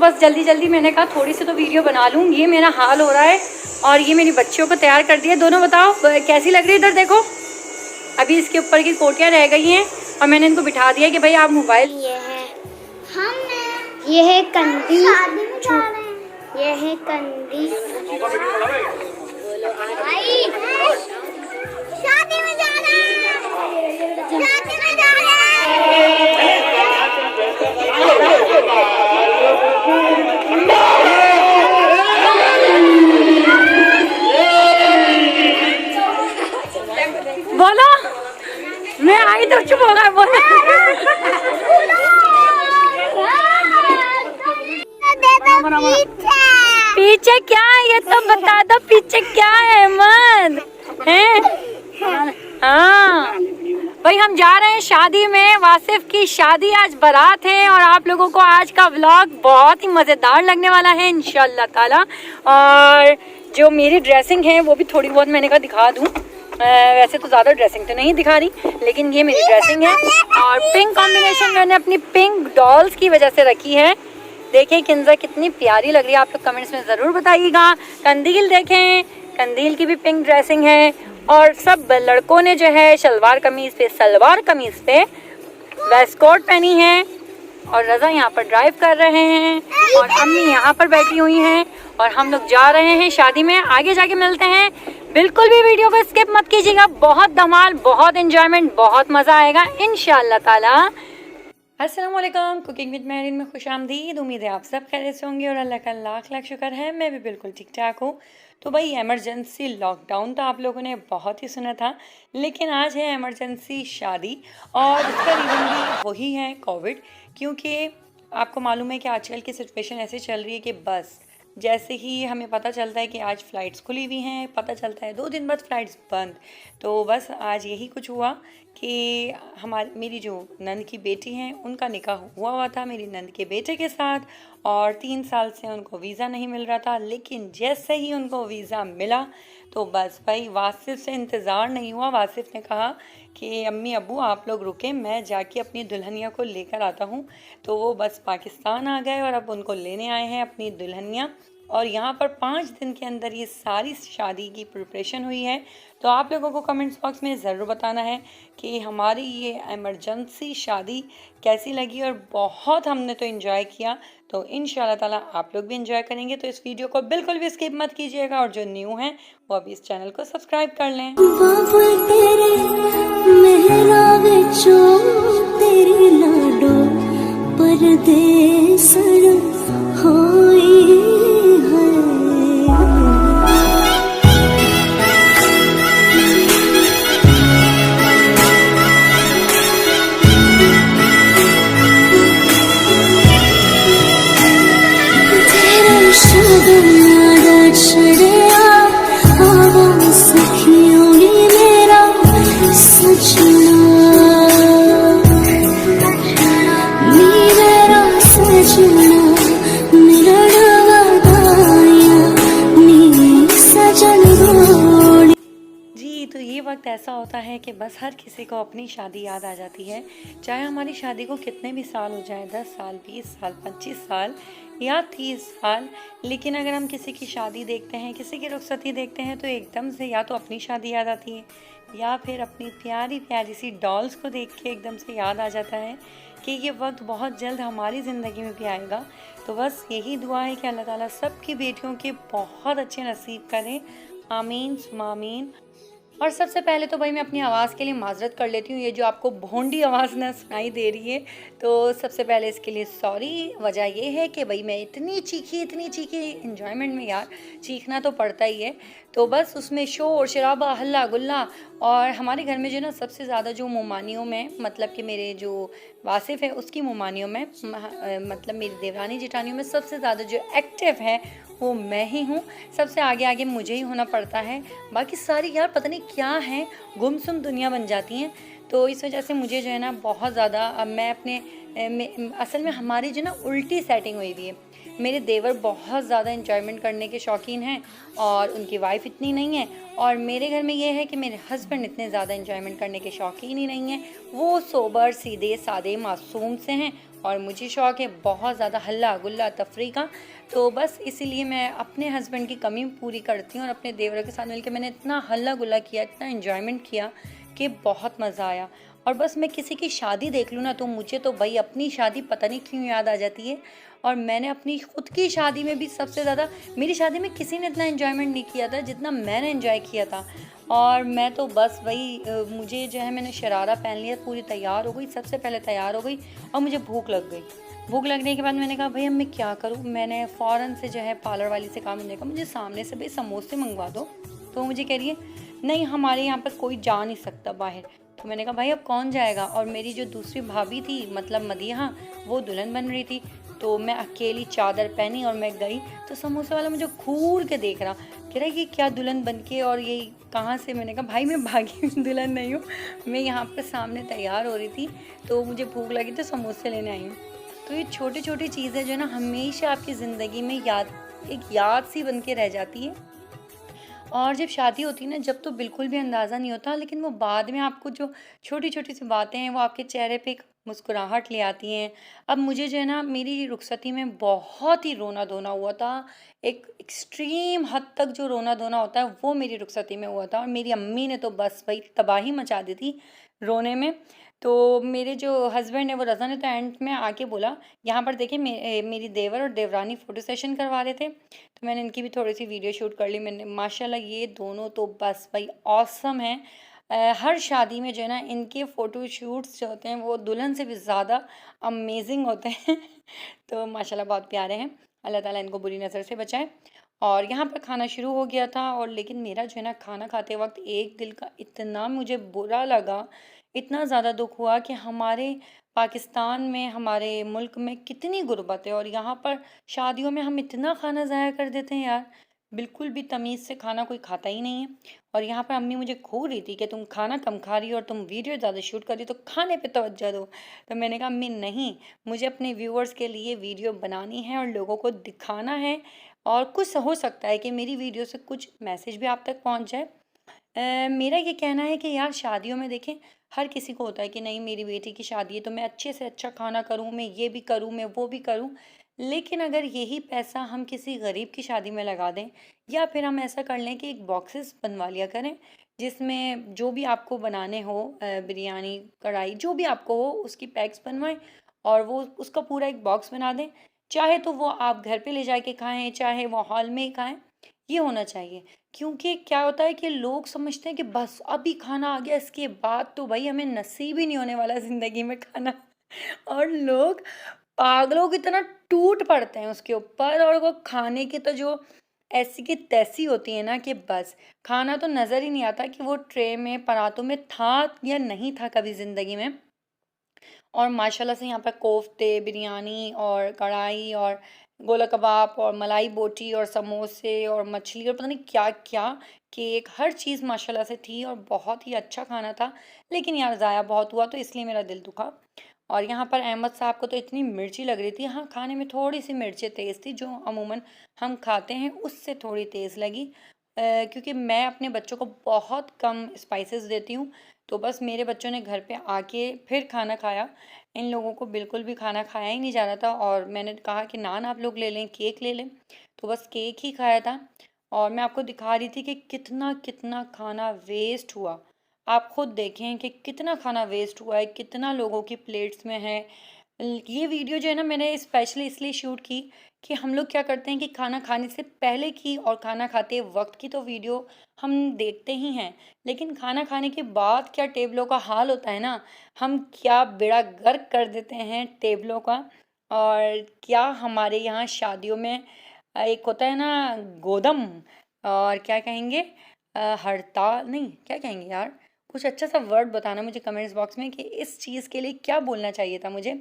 बस जल्दी जल्दी मैंने कहा थोड़ी सी तो वीडियो बना लूँ। ये मेरा हाल हो रहा है और ये मेरी बच्चियों को तैयार कर दिया। दोनों बताओ कैसी लग रही है? इधर देखो, अभी इसके ऊपर की कोटियाँ रह गई हैं और मैंने इनको बिठा दिया कि भाई आप मोबाइल। ये है कंदी, ये है कंदी। शादी में जाना है, शादी में जाना बोलो, मैं आई तो चुप हो गया। बोलो पीछे क्या है ये तो बता दो, पीछे क्या है अहमद हैं? हाँ भाई हम जा रहे हैं शादी में, वासिफ की शादी, आज बारात है और आप लोगों को आज का व्लॉग बहुत ही मज़ेदार लगने वाला है इंशाल्लाह ताला। और जो मेरी ड्रेसिंग है वो भी थोड़ी बहुत मैंने कहा दिखा दूँ। वैसे तो ज़्यादा ड्रेसिंग तो नहीं दिखा रही, लेकिन ये मेरी ड्रेसिंग है और पिंक कॉम्बिनेशन मैंने अपनी पिंक डॉल्स की वजह से रखी है। देखिए किंजा कितनी प्यारी लग रही है, आप लोग कमेंट्स में ज़रूर बताइएगा। कंदील देखें, कंदील की भी पिंक ड्रेसिंग है और सब लड़कों ने जो है शलवार कमीज़ पे, सलवार कमीज़ पे वेस्ट कोट पहनी है और रज़ा यहाँ पर ड्राइव कर रहे हैं और अम्मी यहाँ पर बैठी हुई हैं और हम लोग जा रहे हैं शादी में। आगे जाके मिलते हैं, बिल्कुल भी वीडियो को स्किप मत कीजिएगा। बहुत धमाल, बहुत एंजॉयमेंट, बहुत मज़ा आएगा इंशाल्लाह ताला। अस्सलाम वालेकुम, कुकिंग विद मेहरीन में खुश आमदीद। उम्मीद है आप सब खैरियत से होंगे और अल्लाह का लाख लाख शुक्र है मैं भी बिल्कुल ठीक ठाक हूँ। तो भाई इमरजेंसी लॉकडाउन तो आप लोगों ने बहुत ही सुना था, लेकिन आज है इमरजेंसी शादी और इसका रीज़न भी वही है कोविड। क्योंकि आपको मालूम है कि आजकल की सिचुएशन ऐसे चल रही है कि बस जैसे ही हमें पता चलता है कि आज फ़्लाइट्स खुली हुई हैं, पता चलता है 2 दिन बाद फ़्लाइट्स बंद। तो बस आज यही कुछ हुआ कि मेरी जो नंद की बेटी हैं उनका निकाह हुआ था मेरी नंद के बेटे के साथ और 3 साल से उनको वीज़ा नहीं मिल रहा था। लेकिन जैसे ही उनको वीज़ा मिला तो बस भाई वासिफ से इंतज़ार नहीं हुआ। वासिफ ने कहा कि अम्मी अब्बू आप लोग रुके, मैं जाके अपनी दुल्हनिया को लेकर आता हूँ। तो वो बस पाकिस्तान आ गए और अब उनको लेने आए हैं अपनी दुल्हनिया और यहाँ पर 5 दिन के अंदर ये सारी शादी की प्रिपरेशन हुई है। तो आप लोगों को कमेंट्स बॉक्स में ज़रूर बताना है कि हमारी ये इमरजेंसी शादी कैसी लगी और बहुत हमने तो एंजॉय किया। तो इंशाल्लाह ताला आप लोग भी एंजॉय करेंगे। तो इस वीडियो को बिल्कुल भी स्किप मत कीजिएगा और जो न्यू हैं वो अभी इस चैनल को सब्सक्राइब कर लें। तो ये वक्त ऐसा होता है कि बस हर किसी को अपनी शादी याद आ जाती है। चाहे हमारी शादी को कितने भी साल हो जाए, 10 साल, 20 साल, 25 साल या 30 साल, लेकिन अगर हम किसी की शादी देखते हैं, किसी की रुखसती देखते हैं तो एकदम से या तो अपनी शादी याद आती है या फिर अपनी प्यारी प्यारी सी डॉल्स को देख के एकदम से याद आ जाता है कि ये वक्त बहुत जल्द हमारी ज़िंदगी में भी आएगा। तो बस यही दुआ है कि अल्लाह ताला सबकी बेटियों के बहुत अच्छे नसीब करें, आमीन सुमा आमीन। और सबसे पहले तो भाई मैं अपनी आवाज़ के लिए माजरत कर लेती हूँ, ये जो आपको भोंडी आवाज़ ना सुनाई दे रही है तो सबसे पहले इसके लिए सॉरी। वजह ये है कि भाई मैं इतनी चीखी एंजॉयमेंट में यार चीखना तो पड़ता ही है। तो बस उसमें शोर शराबा हल्ला गुल्ला और हमारे घर में जो ना सबसे ज़्यादा जो मुमानियों में, मतलब कि मेरे जो वासिफ है उसकी मुमानियों में, मतलब मेरी देवरानी जेठानियों में सबसे ज़्यादा जो एक्टिव है वो मैं ही हूँ। सबसे आगे आगे मुझे ही होना पड़ता है, बाकी सारी यार पता नहीं क्या है गुमसुम दुनिया बन जाती हैं। तो इस वजह से मुझे जो है ना बहुत ज़्यादा, अब मैं अपने असल में हमारी जो ना उल्टी सेटिंग हुई हुई है। मेरे देवर बहुत ज़्यादा एंजॉयमेंट करने के शौकीन हैं और उनकी वाइफ इतनी नहीं है। और मेरे घर में ये है कि मेरे हस्बैंड इतने ज़्यादा एंजॉयमेंट करने के शौकीन ही नहीं हैं। वो सोबर, सीधे सादे, मासूम से हैं और मुझे शौक़ है बहुत ज़्यादा हल्ला गुल्ला तफरी का। तो बस इसीलिए मैं अपने हस्बैंड की कमी पूरी करती हूँ और अपने देवर के साथ मिलकर मैंने इतना हल्ला गुल्ला किया, इतना एंजॉयमेंट किया कि बहुत मज़ा आया। और बस मैं किसी की शादी देख लूँ ना तो मुझे तो भाई अपनी शादी पता नहीं क्यों याद आ जाती है। और मैंने अपनी खुद की शादी में भी सबसे ज़्यादा, मेरी शादी में किसी ने इतना एंजॉयमेंट नहीं किया था जितना मैंने एंजॉय किया था। और मैं तो बस वही मुझे जो है मैंने शरारा पहन लिया, पूरी तैयार हो गई, सबसे पहले तैयार हो गई और मुझे भूख लग गई। भूख लगने के बाद मैंने कहा भाई अब मैं क्या करूँ, मैंने फ़ौरन से जो है पार्लर वाली से कहा, मैंने कहा मुझे सामने से भाई समोसे मंगवा दो। तो मुझे कह रही है नहीं हमारे यहाँ पर कोई जा नहीं सकता बाहर। तो मैंने कहा भाई अब कौन जाएगा। और मेरी जो दूसरी भाभी थी मतलब मदीहा, वो दुल्हन बन रही थी। तो मैं अकेली चादर पहनी और मैं गई तो समोसे वाला मुझे घूर के देख रहा, कह रहा है कि क्या दुल्हन बन के और ये कहाँ से। मैंने कहा भाई मैं भागी हुई दुल्हन नहीं हूँ, मैं यहाँ पर सामने तैयार हो रही थी तो मुझे भूख लगी तो समोसे लेने आई हूँ। तो ये छोटी छोटी चीज़ें जो है ना हमेशा आपकी ज़िंदगी में एक याद सी बन के रह जाती है। और जब शादी होती है ना जब तो बिल्कुल भी अंदाज़ा नहीं होता, लेकिन वो बाद में आपको जो छोटी छोटी सी बातें हैं वो आपके चेहरे पे एक मुस्कुराहट ले आती हैं। अब मुझे जो है ना मेरी रुखसती में बहुत ही रोना धोना हुआ था, एक एक्सट्रीम हद तक जो रोना धोना होता है वो मेरी रुखसती में हुआ था। और मेरी अम्मी ने तो बस भाई तबाही मचा दी थी रोने में। तो मेरे जो हस्बैंड है वो रज़ा ने तो एंड में आके बोला, यहाँ पर देखिए मेरी देवर और देवरानी फ़ोटो सेशन करवा रहे थे तो मैंने इनकी भी थोड़ी सी वीडियो शूट कर ली। मैंने माशाल्लाह ये दोनों तो बस भाई ऑसम हैं। हर शादी में जो है ना इनके फ़ोटो शूट्स जो होते हैं वो दुल्हन से भी ज़्यादा अमेजिंग होते हैं तो माशाल्लाह बहुत प्यारे हैं, अल्लाह ताला इनको बुरी नज़र से बचाए। और यहाँ पर खाना शुरू हो गया था और लेकिन मेरा जो है ना खाना खाते वक्त एक दिल का इतना मुझे बुरा लगा, इतना ज़्यादा दुख हुआ कि हमारे पाकिस्तान में, हमारे मुल्क में कितनी गुर्बत है और यहाँ पर शादियों में हम इतना खाना ज़ाया कर देते हैं यार, बिल्कुल भी तमीज़ से खाना कोई खाता ही नहीं है। और यहाँ पर अम्मी मुझे घूर रही थी कि तुम खाना कम खा रही हो और तुम वीडियो ज़्यादा शूट कर रही हो तो खाने पे तवज्जो दो। तो मैंने कहा अम्मी नहीं, मुझे अपने व्यूअर्स के लिए वीडियो बनानी है और लोगों को दिखाना है और कुछ हो सकता है कि मेरी वीडियो से कुछ मैसेज भी आप तक पहुँच जाए। मेरा ये कहना है कि यार शादियों में देखें हर किसी को होता है कि नहीं मेरी बेटी की शादी है तो मैं अच्छे से अच्छा खाना करूं, मैं ये भी करूं, मैं वो भी करूं। लेकिन अगर यही पैसा हम किसी गरीब की शादी में लगा दें या फिर हम ऐसा कर लें कि एक बॉक्सेस बनवा लिया करें जिसमें जो भी आपको बनाने हो, बिरयानी, कढ़ाई, जो भी आपको हो उसकी पैक्स बनवाएं और वो उसका पूरा एक बॉक्स बना दें। चाहे तो वो आप घर पे ले जाके खाएं, चाहे वो हॉल में ही खाएं, ये होना चाहिए। क्योंकि क्या होता है कि लोग समझते हैं कि बस अभी खाना आ गया इसके बाद तो भाई हमें नसीब ही नहीं होने वाला ज़िंदगी में खाना और लोग पागलों की तरह टूट पड़ते हैं उसके ऊपर। और वो खाने की तो जो ऐसी की तैसी होती है ना कि बस खाना तो नज़र ही नहीं आता कि वो ट्रे में परातों में था या नहीं था कभी ज़िंदगी में। और माशाल्लाह से यहाँ पर कोफ्ते, बिरयानी और कढ़ाई और गोला कबाब और मलाई बोटी और समोसे और मछली और पता नहीं क्या क्या, केक, हर चीज़ माशाल्लाह से थी और बहुत ही अच्छा खाना था। लेकिन यार ज़ाया बहुत हुआ तो इसलिए मेरा दिल दुखा। और यहाँ पर अहमद साहब को तो इतनी मिर्ची लग रही थी, हाँ खाने में थोड़ी सी मिर्चें तेज़ थी जो अमूमन हम खाते हैं उससे थोड़ी तेज़ लगी। क्योंकि मैं अपने बच्चों को बहुत कम स्पाइसेस देती हूँ तो बस मेरे बच्चों ने घर पे आके फिर खाना खाया, इन लोगों को बिल्कुल भी खाना खाया ही नहीं जा रहा था। और मैंने कहा कि नान आप लोग ले लें, केक ले लें, तो बस केक ही खाया था। और मैं आपको दिखा रही थी कि कितना कितना खाना वेस्ट हुआ। आप खुद देखें कि कितना खाना वेस्ट हुआ है, कितना लोगों की प्लेट्स में है। ये वीडियो जो है ना मैंने स्पेशली इसलिए शूट की कि हम लोग क्या करते हैं कि खाना खाने से पहले की और खाना खाते वक्त की तो वीडियो हम देखते ही हैं, लेकिन खाना खाने के बाद क्या टेबलों का हाल होता है ना, हम क्या बेड़ा गर्क कर देते हैं टेबलों का। और क्या हमारे यहाँ शादियों में एक होता है ना गोदम, और क्या कहेंगे, हड़ताल नहीं, क्या कहेंगे यार, कुछ अच्छा सा वर्ड बताना मुझे कमेंट्स बॉक्स में कि इस चीज़ के लिए क्या बोलना चाहिए था मुझे,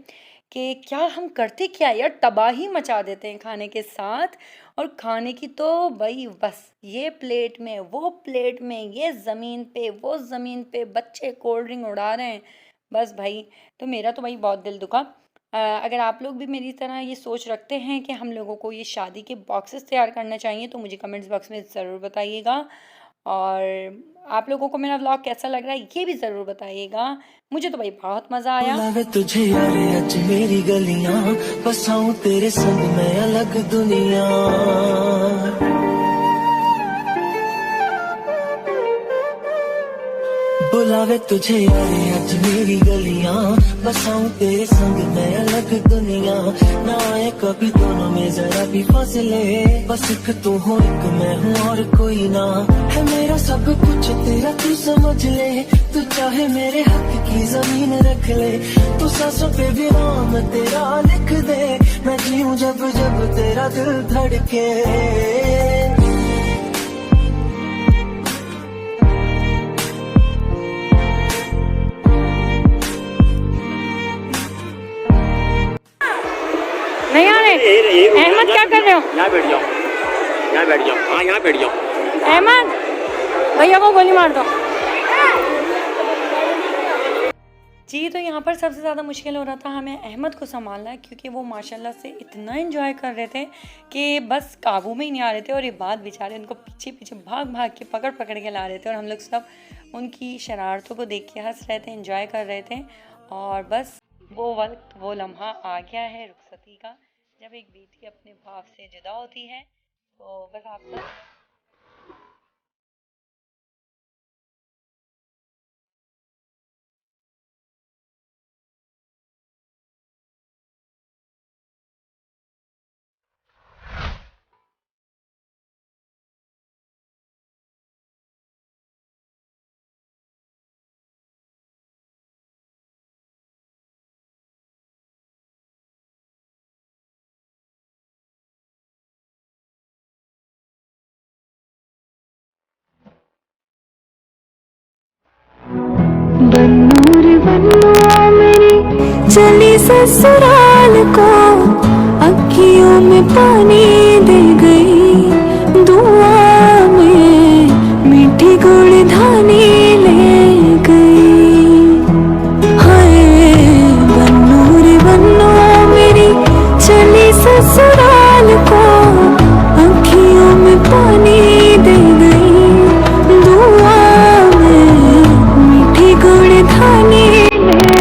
कि क्या हम करते क्या यार, तबाही मचा देते हैं खाने के साथ। और खाने की तो भाई बस ये प्लेट में, वो प्लेट में, ये ज़मीन पे, वो ज़मीन पे, बच्चे कोल्ड ड्रिंक उड़ा रहे हैं, बस भाई। तो मेरा तो भाई बहुत दिल दुखा। अगर आप लोग भी मेरी तरह ये सोच रखते हैं कि हम लोगों को ये शादी के बॉक्सेस तैयार करना चाहिए तो मुझे कमेंट्स बॉक्स में ज़रूर बताइएगा। और आप लोगों को मेरा व्लॉग कैसा लग रहा है ये भी ज़रूर बताइएगा। मुझे तो भाई बहुत मज़ा आया। बुलावे तुझे यारे अज मेरी गलियां, बसाऊं तेरे संग मैं अलग दुनिया। बुलावे तुझे यारे अज मेरी गलियां, बसाऊं तेरे संग मैं अलग दुनिया। ना आए कभी दोनों में जरा भी फासले, बस एक तू हो एक मैं हूँ और कोई ना। है मेरा सब कुछ तेरा तू समझ ले, तू चाहे मेरे हक की जमीन रख ले। तू सांसों पे भी नाम तेरा लिख दे, मैं जीऊं जब जब तेरा दिल धड़के। नहीं आ रहे? अहमद क्या कर रहे हो? यहाँ बैठ जाओ, यहाँ बैठ जाओ, हाँ यहाँ बैठ जाओ। अहमद भैया को गोली मार दो। जी तो यहाँ पर सबसे ज़्यादा मुश्किल हो रहा था हमें अहमद को संभालना, क्योंकि वो माशाल्लाह से इतना एंजॉय कर रहे थे कि बस काबू में ही नहीं आ रहे थे। और ये बात बेचारे उनको पीछे पीछे भाग भाग के पकड़ पकड़ के ला रहे थे, और हम लोग सब उनकी शरारतों को देख के हंस रहे थे, एंजॉय कर रहे थे। और बस वो वक्त वो लम्हा आ गया है रुखसती का, जब एक बेटी अपने बाप से जुदा होती है। तो बस आप सब बन्नूर बन्नू मेरी चली ससुराल को, अखियों में पानी दे गई, दुआ में मीठी गुड़ धानी ले गई। हाय बन्नूर बन्नू मेरी चली ससुराल को, अखियों में पानी दे गई, दुआ गुड़ धानी ले गई।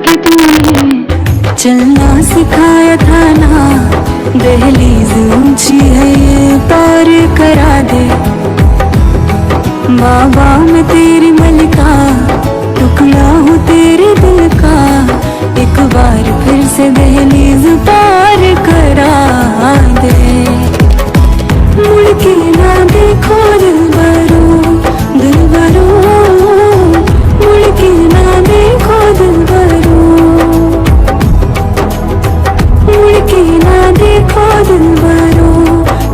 के तूने चलना सिखाया था ना, दहलीज ऊंची है ये पार करा दे। बाबा मैं तेरी मलिका, टुकड़ा हूँ तेरे दिल का, एक बार फिर से दहलीज पार करा दे। मुड़ के ना देखो दिलबरो, दिलबरो, मुड़ के ना देखो दिलबरो, मुड़ के ना देखो दिलबरो,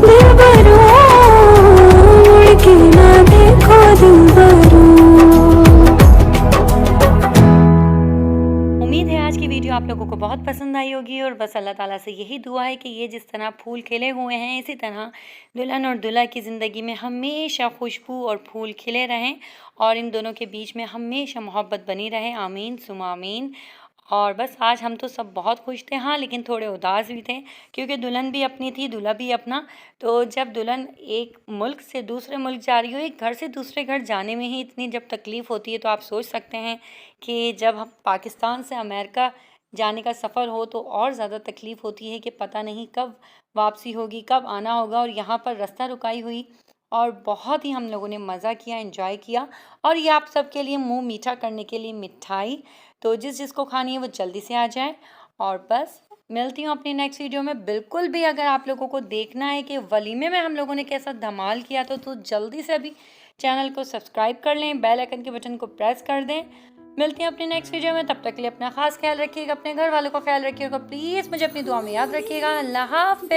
दिलबरो, मुड़ के ना देखो दिलबरो। उम्मीद है आज की वीडियो आप लोगों को बहुत पसंद आई होगी। और बस अल्लाह ताला से यही दुआ है कि ये जिस तरह फूल खिले हुए हैं इसी तरह दुल्हन और दूल्हा की ज़िंदगी में हमेशा खुशबू और फूल खिले रहें, और इन दोनों के बीच में हमेशा मोहब्बत बनी रहे। आमीन सुमा आमीन। और बस आज हम तो सब बहुत खुश थे, हाँ लेकिन थोड़े उदास भी थे क्योंकि दुल्हन भी अपनी थी, दूल्हा भी अपना। तो जब दुल्हन एक मुल्क से दूसरे मुल्क जा रही हो, एक घर से दूसरे घर जाने में ही इतनी जब तकलीफ़ होती है, तो आप सोच सकते हैं कि जब हम पाकिस्तान से अमेरिका जाने का सफ़र हो तो और ज़्यादा तकलीफ़ होती है कि पता नहीं कब वापसी होगी, कब आना होगा। और यहाँ पर रास्ता रुकाई हुई और बहुत ही हम लोगों ने मज़ा किया, एंजॉय किया। और ये आप सबके लिए मुंह मीठा करने के लिए मिठाई, तो जिसको खानी है वो जल्दी से आ जाए। और बस मिलती हूँ अपनी नेक्स्ट वीडियो में। बिल्कुल भी अगर आप लोगों को देखना है कि वलीमे में हम लोगों ने कैसा धमाल किया तो जल्दी से अभी चैनल को सब्सक्राइब कर लें, बेल आइकन के बटन को प्रेस कर दें। मिलती हैं अपनी नेक्स्ट वीडियो में, तब तक के लिए अपना खास ख्याल रखिएगा, अपने घर वालों का ख्याल रखिएगा, प्लीज़ मुझे अपनी दुआ में याद रखिएगा। अल्लाह हाफ़िज़।